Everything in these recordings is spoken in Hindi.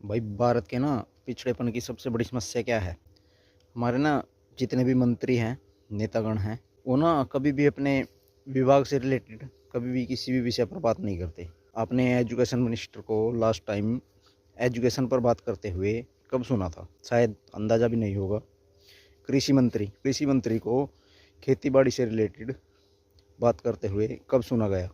भाई भारत के ना पिछड़ेपन की सबसे बड़ी समस्या क्या है? हमारे ना जितने भी मंत्री हैं, नेतागण हैं, वो ना कभी भी अपने विभाग से रिलेटेड कभी भी किसी भी विषय पर बात नहीं करते। आपने एजुकेशन मिनिस्टर को लास्ट टाइम एजुकेशन पर बात करते हुए कब सुना था? शायद अंदाज़ा भी नहीं होगा। कृषि मंत्री को खेती बाड़ी से रिलेटेड बात करते हुए कब सुना गया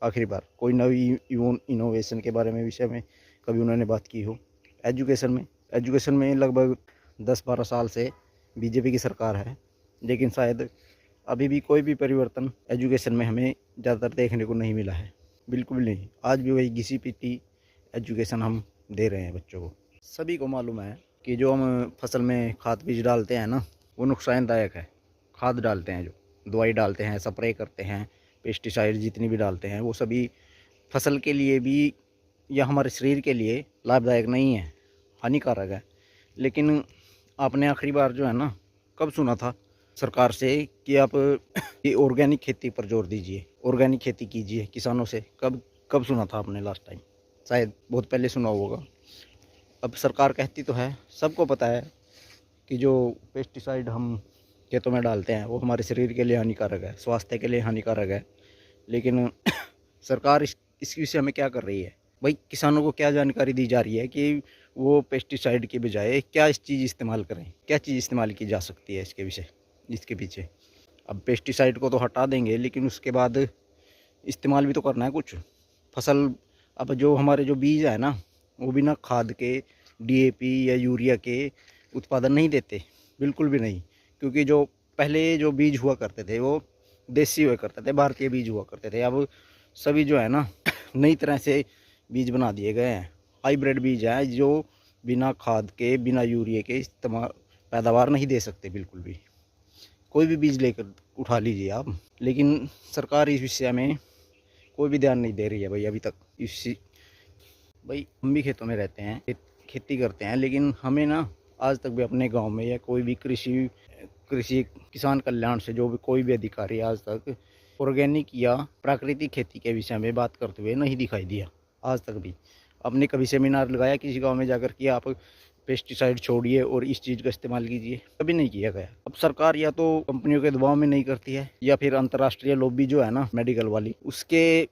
आखिरी बार? कोई नवी इनोवेशन के बारे में विषय में कभी उन्होंने बात की हो? एजुकेशन में लगभग 10-12 साल से बीजेपी की सरकार है, लेकिन शायद अभी भी कोई भी परिवर्तन एजुकेशन में हमें ज़्यादातर देखने को नहीं मिला है। बिल्कुल भी नहीं। आज भी वही घिसी पिटी एजुकेशन हम दे रहे हैं बच्चों को। सभी को मालूम है कि जो हम फसल में खाद बीज डालते हैं ना, वो नुकसानदायक है। खाद डालते हैं, जो दवाई डालते हैं, स्प्रे करते हैं, पेस्टिसाइड जितनी भी डालते हैं, वो सभी फसल के लिए भी या हमारे शरीर के लिए लाभदायक नहीं है, हानिकारक है। लेकिन आपने आखिरी बार जो है ना, कब सुना था सरकार से कि आप ये ऑर्गेनिक खेती पर जोर दीजिए, ऑर्गेनिक खेती कीजिए किसानों से? कब कब सुना था आपने लास्ट टाइम? शायद बहुत पहले सुना होगा। अब सरकार कहती तो है, सबको पता है कि जो पेस्टिसाइड हम खेतों में डालते हैं वो हमारे शरीर के लिए हानिकारक है, स्वास्थ्य के लिए हानिकारक है। लेकिन सरकार इस विषय में क्या कर रही है? भाई किसानों को क्या जानकारी दी जा रही है कि वो पेस्टिसाइड के बजाय क्या इस चीज़ इस्तेमाल करें? क्या चीज़ इस्तेमाल की जा सकती है इसके पीछे? अब पेस्टिसाइड को तो हटा देंगे, लेकिन उसके बाद इस्तेमाल भी तो करना है कुछ। फसल, अब जो हमारे जो बीज है ना, वो बिना खाद के, डीएपी या यूरिया के उत्पादन नहीं देते, बिल्कुल भी नहीं। क्योंकि जो पहले जो बीज हुआ करते थे वो देसी हुआ करते थे, भारतीय बीज हुआ करते थे। अब सभी जो है ना नई तरह से बीज बना दिए गए हैं, हाइब्रिड बीज हैं जो बिना खाद के, बिना यूरिया के इस्तेमाल पैदावार नहीं दे सकते बिल्कुल भी। कोई भी बीज लेकर उठा लीजिए आप, लेकिन सरकार इस विषय में कोई भी ध्यान नहीं दे रही है भाई अभी तक। भाई हम भी खेतों में रहते हैं, खेती करते हैं, लेकिन हमें ना आज तक भी अपने गांव में या कोई भी कृषि कृषि किसान कल्याण से जो भी कोई भी अधिकारी आज तक ऑर्गेनिक या प्राकृतिक खेती के विषय में बात करते हुए नहीं दिखाई दिया आज तक भी। आपने कभी सेमिनार लगाया किसी गांव में जाकर कि आप पेस्टिसाइड छोड़िए और इस चीज़ का इस्तेमाल कीजिए? कभी नहीं किया गया। अब सरकार या तो कंपनियों के दबाव में नहीं करती है, या फिर अंतर्राष्ट्रीय लॉबी जो है ना मेडिकल वाली, उसके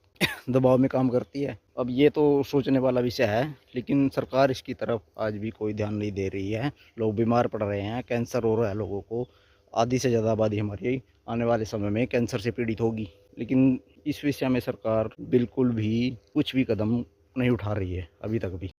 दबाव में काम करती है। अब ये तो सोचने वाला विषय है, लेकिन सरकार इसकी तरफ आज भी कोई ध्यान नहीं दे रही है। लोग बीमार पड़ रहे हैं, कैंसर हो रहा है लोगों को। आधी से ज़्यादा आबादी हमारी आने वाले समय में कैंसर से पीड़ित होगी, लेकिन इस विषय में सरकार बिल्कुल भी कुछ भी कदम नहीं उठा रही है अभी तक भी।